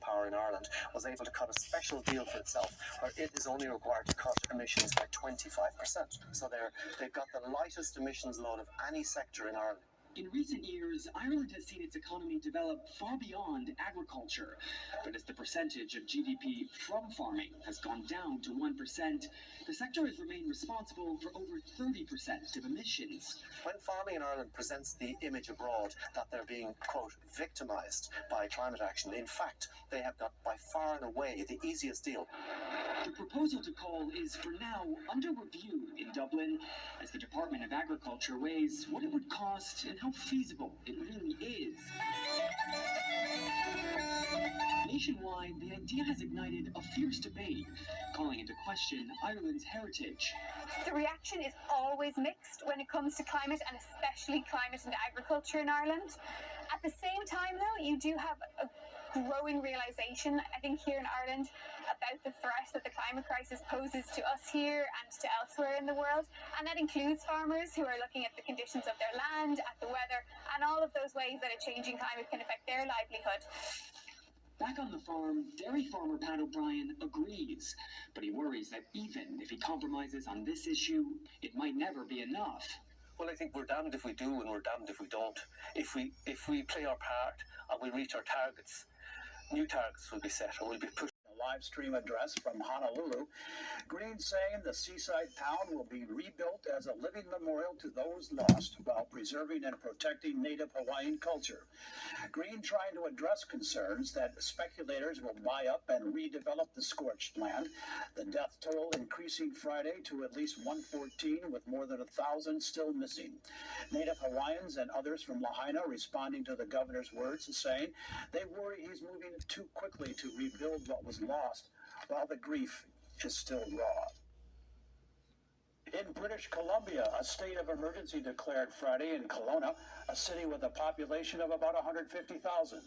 power in Ireland was able to cut a special deal for itself where it is only required to cut emissions by 25%. So they've got the lightest emissions load of any sector in Ireland. In recent years, Ireland has seen its economy develop far beyond agriculture. But as the percentage of GDP from farming has gone down to 1%, the sector has remained responsible for over 30% of emissions. When farming in Ireland presents the image abroad that they're being, quote, victimised by climate action, in fact, they have got by far and away the easiest deal. The proposal to coal is for now under review in Dublin as the Department of Agriculture weighs what it would cost and how feasible it really is. Nationwide, the idea has ignited a fierce debate, calling into question Ireland's heritage. The reaction is always mixed when it comes to climate, and especially climate and agriculture in Ireland. At the same time, though, you do have a growing realisation, I think, here in Ireland about the threat that the climate crisis poses to us here and to elsewhere in the world. And that includes farmers who are looking at the conditions of their land, at the weather, and all of those ways that a changing climate can affect their livelihood. Back on the farm, dairy farmer Pat O'Brien agrees, but he worries that even if he compromises on this issue, it might never be enough. Well, I think we're damned if we do and we're damned if we don't. If we play our part and we reach our targets, new targets will be set and we'll be pushed. Live stream address from Honolulu. Green saying the seaside town will be rebuilt as a living memorial to those lost while preserving and protecting Native Hawaiian culture. Green trying to address concerns that speculators will buy up and redevelop the scorched land. The death toll increasing Friday to at least 114, with more than 1,000 still missing. Native Hawaiians and others from Lahaina responding to the governor's words, saying they worry he's moving too quickly to rebuild what was lost while the grief is still raw. In British Columbia, a state of emergency declared Friday in Kelowna, a city with a population of about 150,000.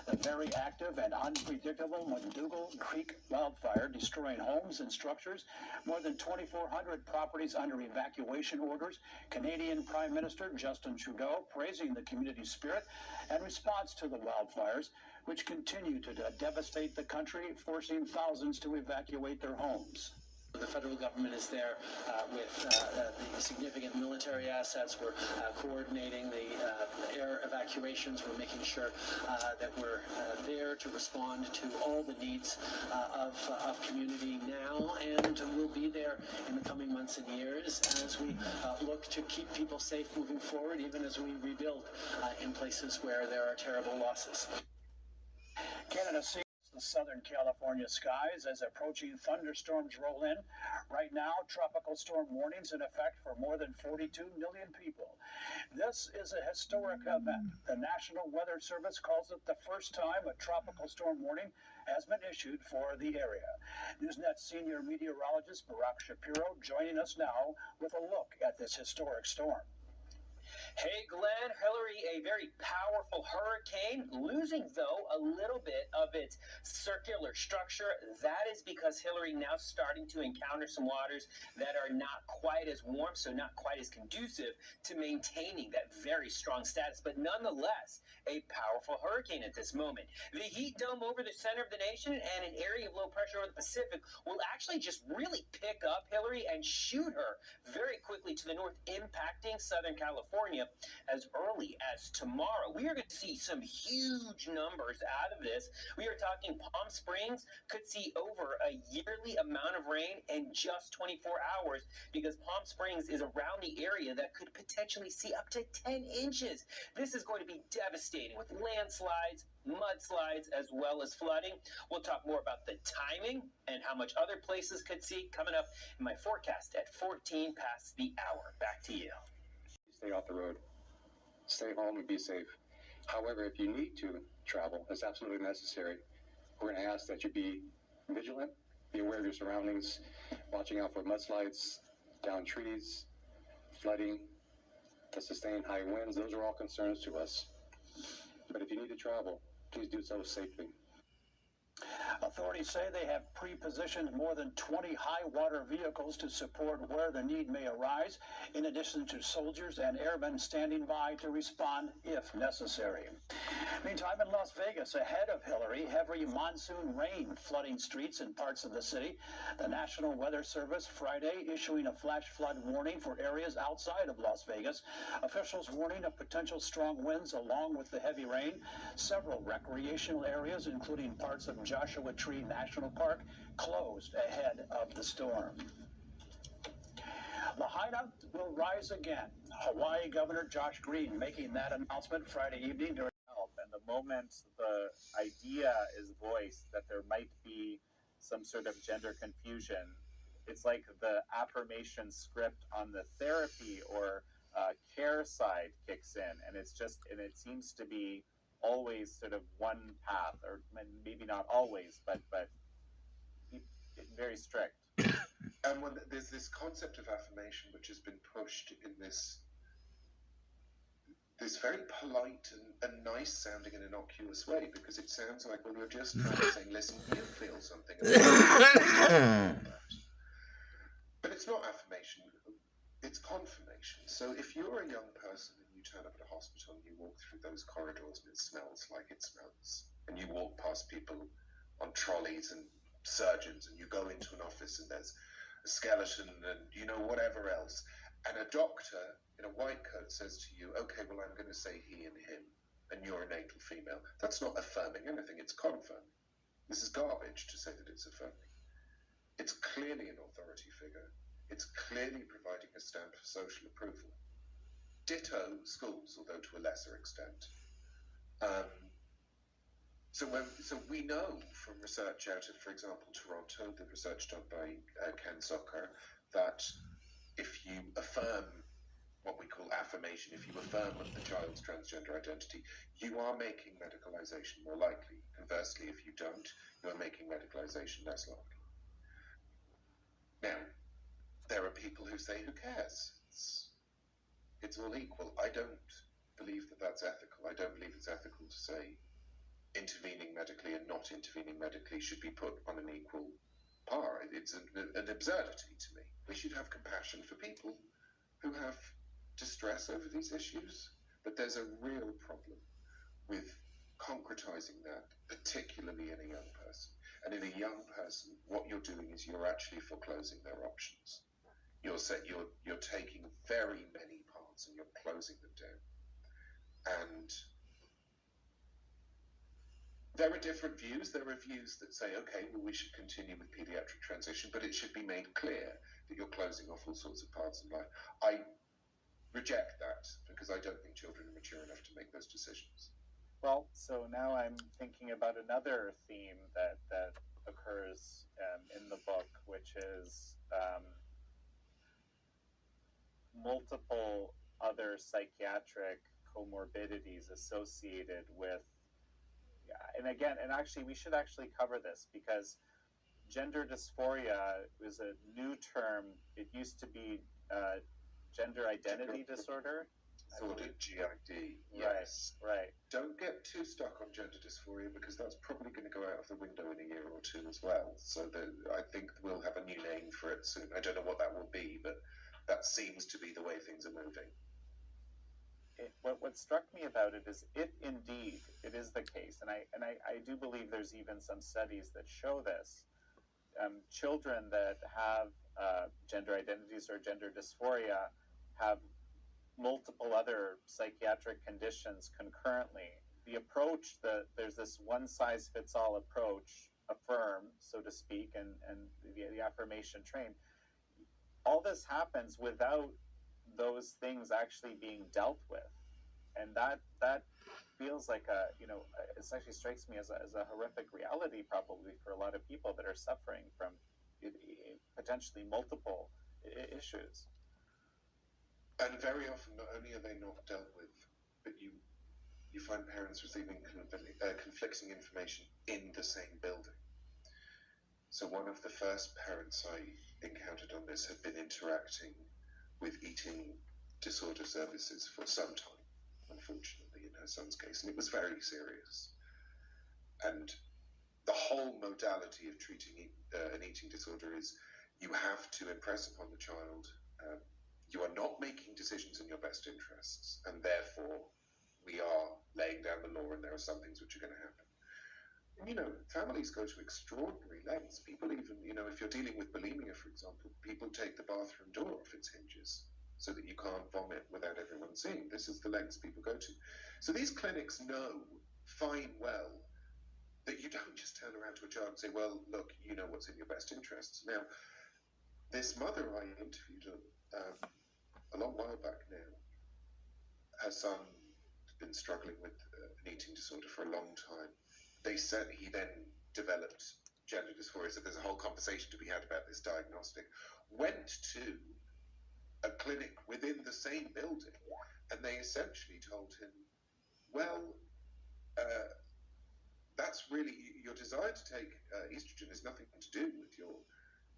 The very active and unpredictable McDougall Creek wildfire destroying homes and structures, more than 2,400 properties under evacuation orders. Canadian Prime Minister Justin Trudeau praising the community spirit and response to the wildfires, which continue to devastate the country, forcing thousands to evacuate their homes. The federal government is there with the significant military assets. We're coordinating the air evacuations. We're making sure that we're there to respond to all the needs of community now, and we'll be there in the coming months and years as we look to keep people safe moving forward, even as we rebuild in places where there are terrible losses. Canada sees the Southern California skies as approaching thunderstorms roll in. Right now, tropical storm warnings in effect for more than 42 million people. This is a historic event. The National Weather Service calls it the first time a tropical storm warning has been issued for the area. Newsnet senior meteorologist Barack Shapiro joining us now with a look at this historic storm. Hey, Glenn, Hillary, a very powerful hurricane, losing, though, a little bit of its circular structure. That is because Hillary now starting to encounter some waters that are not quite as warm, so not quite as conducive to maintaining that very strong status, but nonetheless, a powerful hurricane at this moment. The heat dome over the center of the nation and an area of low pressure over the Pacific will actually just really pick up Hillary and shoot her very quickly to the north, impacting Southern California as early as tomorrow. We are going to see some huge numbers out of this. We are talking Palm Springs could see over a yearly amount of rain in just 24 hours because Palm Springs is around the area that could potentially see up to 10 inches. This is going to be devastating with landslides, mudslides, as well as flooding. We'll talk more about the timing and how much other places could see coming up in my forecast at 14 past the hour. Back to you. Stay off the road. Stay home and be safe. However, if you need to travel, it's absolutely necessary. We're going to ask that you be vigilant, be aware of your surroundings, watching out for mudslides, down trees, flooding, the sustained high winds. Those are all concerns to us. But if you need to travel, please do so safely. Authorities say they have pre-positioned more than 20 high-water vehicles to support where the need may arise, in addition to soldiers and airmen standing by to respond if necessary. Meantime, in Las Vegas, ahead of Hillary, heavy monsoon rain flooding streets in parts of the city. The National Weather Service Friday issuing a flash flood warning for areas outside of Las Vegas. Officials warning of potential strong winds along with the heavy rain. Several recreational areas, including parts of Joshua Tree National Park, closed ahead of the storm. The hideout will rise again. Hawaii Governor Josh Green making that announcement Friday evening during help. And the moment the idea is voiced that there might be some sort of gender confusion, it's like the affirmation script on the therapy or care side kicks in, and it seems to be always sort of one path, or maybe not always, but very strict. And when there's this concept of affirmation which has been pushed in this very polite and nice sounding and innocuous way, because it sounds like, well, you're just trying to say, listen, you feel something about it. But it's not affirmation, it's confirmation. So if you're a young person and you turn up at a hospital and you walk through those corridors and it smells like it smells, and you walk past people on trolleys and surgeons, and you go into an office and there's a skeleton and whatever else, and a doctor in a white coat says to you, okay, well, I'm going to say he and him, and you're a natal female. That's not affirming anything, it's confirming. This is garbage to say that it's affirming. It's clearly an authority figure. It's clearly providing a stamp for social approval. Ditto schools, although to a lesser extent. So we know from research out of, for example, Toronto, the research done by Ken Zucker, that if you affirm what we call affirmation, if you affirm the child's transgender identity, you are making medicalization more likely. Conversely, if you don't, you are making medicalization less likely. Now, there are people who say, who cares? It's all equal. I don't believe that that's ethical. I don't believe it's ethical to say intervening medically and not intervening medically should be put on an equal par. It's an absurdity to me. We should have compassion for people who have distress over these issues, but there's a real problem with concretizing that, particularly in a young person. And in a young person, what you're doing is you're actually foreclosing their options. You're taking very many parts and you're closing them down. And there are different views. There are views that say, okay, well, we should continue with pediatric transition, but it should be made clear that you're closing off all sorts of parts in life. I reject that because I don't think children are mature enough to make those decisions. Well, so now I'm thinking about another theme that occurs in the book, which is multiple other psychiatric comorbidities associated with, and actually we should actually cover this, because gender dysphoria is a new term. It used to be gender identity disorder. Disordered GID, yes. Right. Don't get too stuck on gender dysphoria, because that's probably going to go out of the window in a year or two as well. So I think we'll have a new name for it soon. I don't know what that will be, but that seems to be the way things are moving. What struck me about it is, if indeed it is the case, and I do believe there's even some studies that show this, children that have gender identities or gender dysphoria have multiple other psychiatric conditions concurrently. The approach, there's this one-size-fits-all approach, affirm, so to speak, and the affirmation train. All this happens without those things actually being dealt with, and that feels like it actually strikes me as a horrific reality, probably, for a lot of people that are suffering from potentially multiple issues. And very often, not only are they not dealt with, but you find parents receiving conflicting information in the same building. So one of the first parents I encountered on this had been interacting with eating disorder services for some time, unfortunately, in her son's case, and it was very serious. And the whole modality of treating an eating disorder is you have to impress upon the child you are not making decisions in your best interests, and therefore we are laying down the law, and there are some things which are going to happen. And, you know, families go to extraordinary lengths. People even, you know, if you're dealing with bulimia, for example, people take the bathroom door off its hinges so that you can't vomit without everyone seeing. This is the lengths people go to. So these clinics know fine well that you don't just turn around to a child and say, well, look, you know what's in your best interests. Now, this mother I interviewed a long while back now, her son had been struggling with an eating disorder for a long time. They said he then developed gender dysphoria, so there's a whole conversation to be had about this diagnostic. Went to a clinic within the same building, and they essentially told him, well, that's really, your desire to take estrogen has nothing to do with your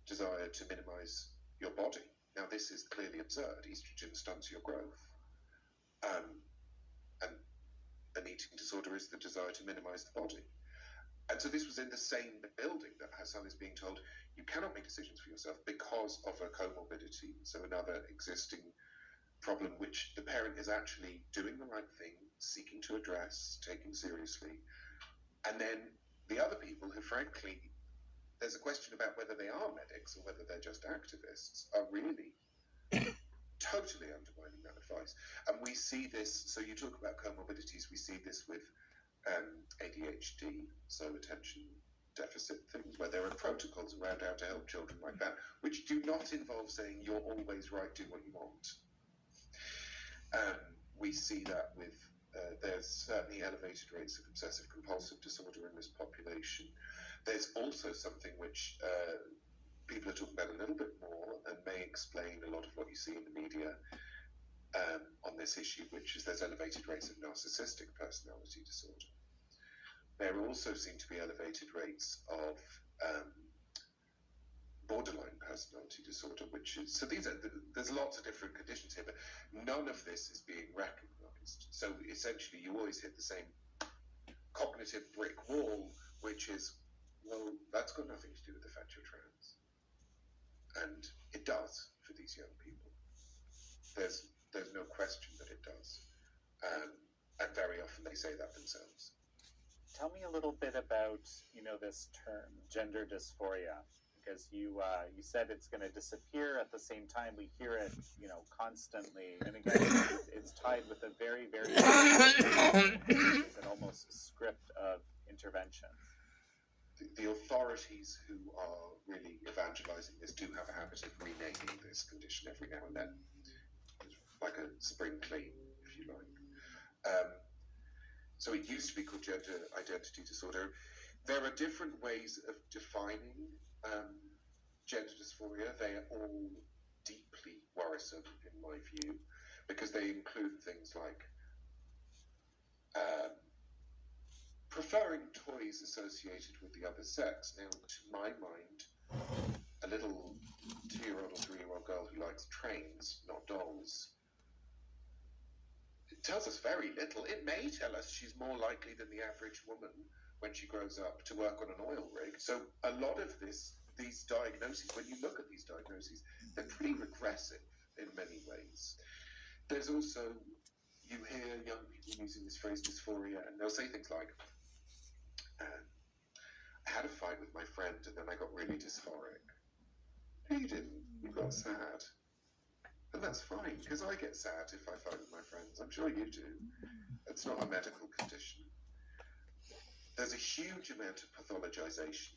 desire to minimize your body. Now, this is clearly absurd. Estrogen stunts your growth. And an eating disorder is the desire to minimize the body. And so this was in the same building that her son is being told, you cannot make decisions for yourself because of a comorbidity, so another existing problem which the parent is actually doing the right thing, seeking to address, taking seriously. And then the other people who, frankly, there's a question about whether they are medics or whether they're just activists, are really totally undermining that advice. And we see this, so you talk about comorbidities, we see this with ADHD, so attention deficit things, where there are protocols around how to help children like that, which do not involve saying you're always right, do what you want. We see that with, there's certainly elevated rates of obsessive compulsive disorder in this population. There's also something which people are talking about a little bit more and may explain a lot of what you see in the media on this issue, which is there's elevated rates of narcissistic personality disorder. There also seem to be elevated rates of borderline personality disorder, which is, so there's lots of different conditions here, but none of this is being recognized. So essentially you always hit the same cognitive brick wall, which is, well, that's got nothing to do with the fact you're trans. And it does for these young people. There's no question that it does. And very often they say that themselves. Tell me a little bit about, you know, this term, gender dysphoria, because you said it's going to disappear. At the same time, we hear it, you know, constantly. And again, it's tied with a very, very an almost script of intervention. The authorities who are really evangelizing this do have a habit of renaming this condition every now and then, like a spring clean, if you like. So it used to be called gender identity disorder. There are different ways of defining gender dysphoria. They are all deeply worrisome, in my view, because they include things like preferring toys associated with the other sex. Now, to my mind, a little 2-year-old or 3-year-old girl who likes trains, not dolls, it tells us very little. It may tell us she's more likely than the average woman when she grows up to work on an oil rig. So a lot of these diagnoses, when you look at these diagnoses, they're pretty regressive in many ways. There's also, you hear young people using this phrase dysphoria, and they'll say things like, I had a fight with my friend and then I got really dysphoric. No, you didn't. You got sad. And that's fine, because I get sad if I fight with my friends. I'm sure you do. It's not a medical condition. There's a huge amount of pathologization.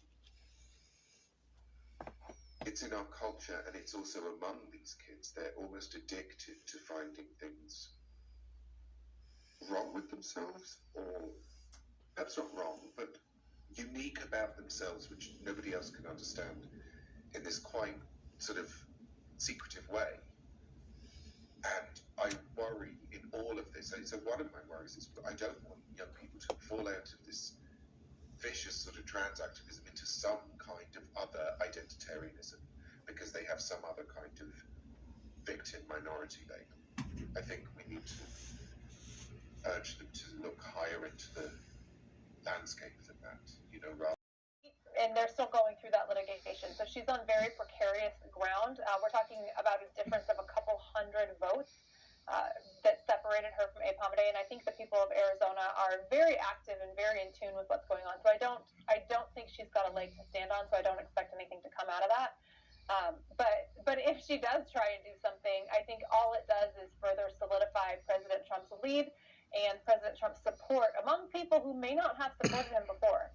It's in our culture, and it's also among these kids. They're almost addicted to finding things wrong with themselves, or perhaps not wrong, but unique about themselves, which nobody else can understand in this quite sort of secretive way. And I worry in all of this. So one of my worries is I don't want young people to fall out of this vicious sort of trans activism into some kind of other identitarianism because they have some other kind of victim minority label. I think we need to urge them to look higher into the landscape than that, you know, rather. and they're still going through that litigation. So she's on very precarious ground. We're talking about a difference of a couple hundred votes that separated her from Abe Hamadeh, and I think the people of Arizona are very active and very in tune with what's going on. So I don't think she's got a leg to stand on. So I don't expect anything to come out of that. But if she does try and do something, I think all it does is further solidify President Trump's lead and President Trump's support among people who may not have supported him before.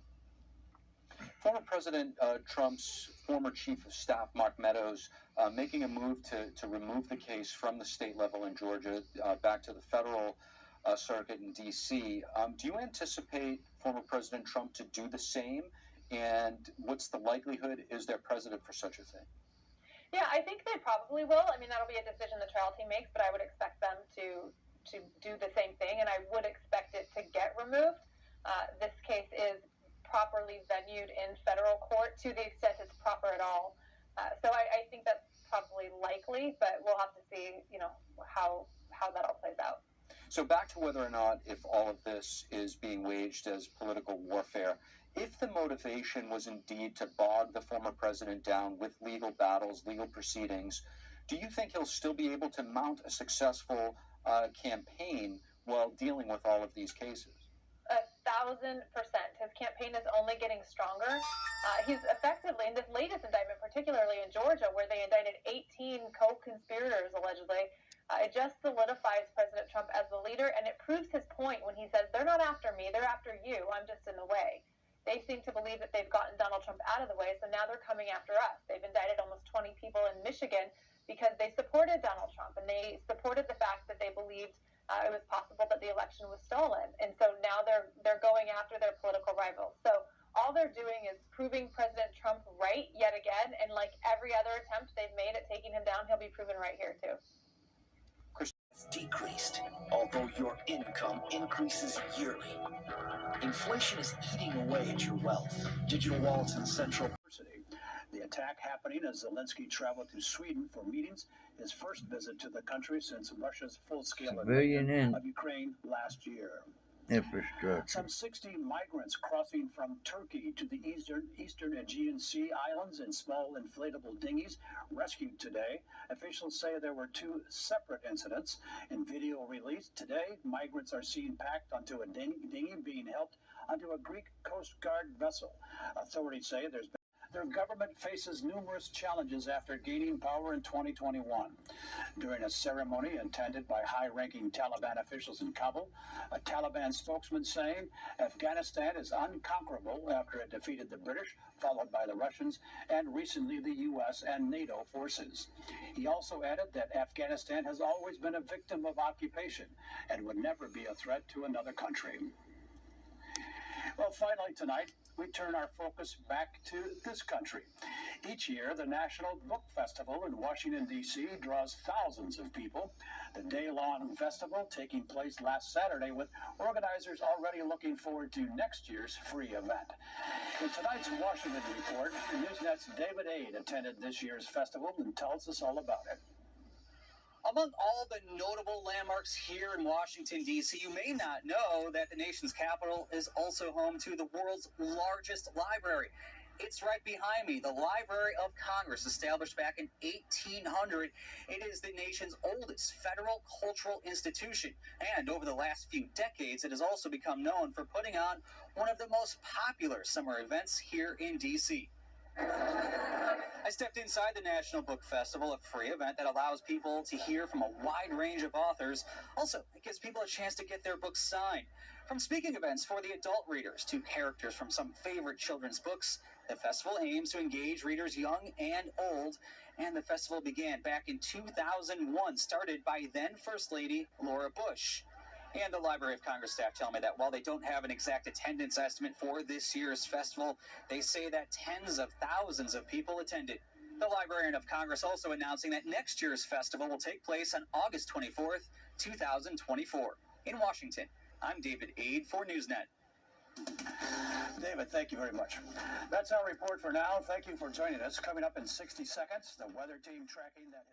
Former President Trump's former chief of staff, Mark Meadows, making a move to remove the case from the state level in Georgia back to the federal circuit in D.C. Do you anticipate former President Trump to do the same? And what's the likelihood? Is there precedent for such a thing? Yeah, I think they probably will. I mean, that'll be a decision the trial team makes, but I would expect them to do the same thing, and I would expect it to get removed. This case is properly venued in federal court to the extent it's proper at all. So I think that's probably likely, but we'll have to see, how that all plays out. So back to whether or not, if all of this is being waged as political warfare, if the motivation was indeed to bog the former president down with legal battles, legal proceedings, do you think he'll still be able to mount a successful campaign while dealing with all of these cases? 1,000%. His campaign is only getting stronger. He's effectively, in this latest indictment, particularly in Georgia, where they indicted 18 co-conspirators, allegedly, it just solidifies President Trump as the leader, and it proves his point when he says, they're not after me, they're after you, I'm just in the way. They seem to believe that they've gotten Donald Trump out of the way, so now they're coming after us. They've indicted almost 20 people in Michigan because they supported Donald Trump, and they supported the fact that they believed it was possible that the election was stolen. And so now they're going after their political rivals. So all they're doing is proving President Trump right yet again, and like every other attempt they've made at taking him down, he'll be proven right here too. Decreased, although your income increases yearly. Inflation is eating away at your wealth. Digital wallets in Central University. The attack happening as Zelensky traveled to Sweden for meetings, his first visit to the country since Russia's full-scale invasion of Ukraine last year. Infrastructure. Some 60 migrants crossing from Turkey to the eastern Aegean Sea islands in small inflatable dinghies rescued today. Officials say there were two separate incidents. In video released today, migrants are seen packed onto a dinghy being helped onto a Greek Coast Guard vessel. Authorities say their government faces numerous challenges after gaining power in 2021. During a ceremony attended by high-ranking Taliban officials in Kabul, a Taliban spokesman saying Afghanistan is unconquerable after it defeated the British, followed by the Russians, and recently the U.S. and NATO forces. He also added that Afghanistan has always been a victim of occupation and would never be a threat to another country. Well, finally tonight, we turn our focus back to this country. Each year, the National Book Festival in Washington, D.C. draws thousands of people. The day-long festival taking place last Saturday, with organizers already looking forward to next year's free event. In tonight's Washington Report, Newsnet's David Aid attended this year's festival and tells us all about it. Among all the notable landmarks here in Washington, D.C., you may not know that the nation's capital is also home to the world's largest library. It's right behind me, the Library of Congress, established back in 1800. It is the nation's oldest federal cultural institution, and over the last few decades, it has also become known for putting on one of the most popular summer events here in D.C. I stepped inside the National Book Festival, a free event that allows people to hear from a wide range of authors. Also, it gives people a chance to get their books signed. From speaking events for the adult readers to characters from some favorite children's books, the festival aims to engage readers young and old, and the festival began back in 2001, started by then First Lady Laura Bush. And the Library of Congress staff tell me that while they don't have an exact attendance estimate for this year's festival, they say that tens of thousands of people attended. The Librarian of Congress also announcing that next year's festival will take place on August 24th, 2024. In Washington, I'm David Aid for Newsnet. David, thank you very much. That's our report for now. Thank you for joining us. Coming up in 60 seconds, the weather team tracking that.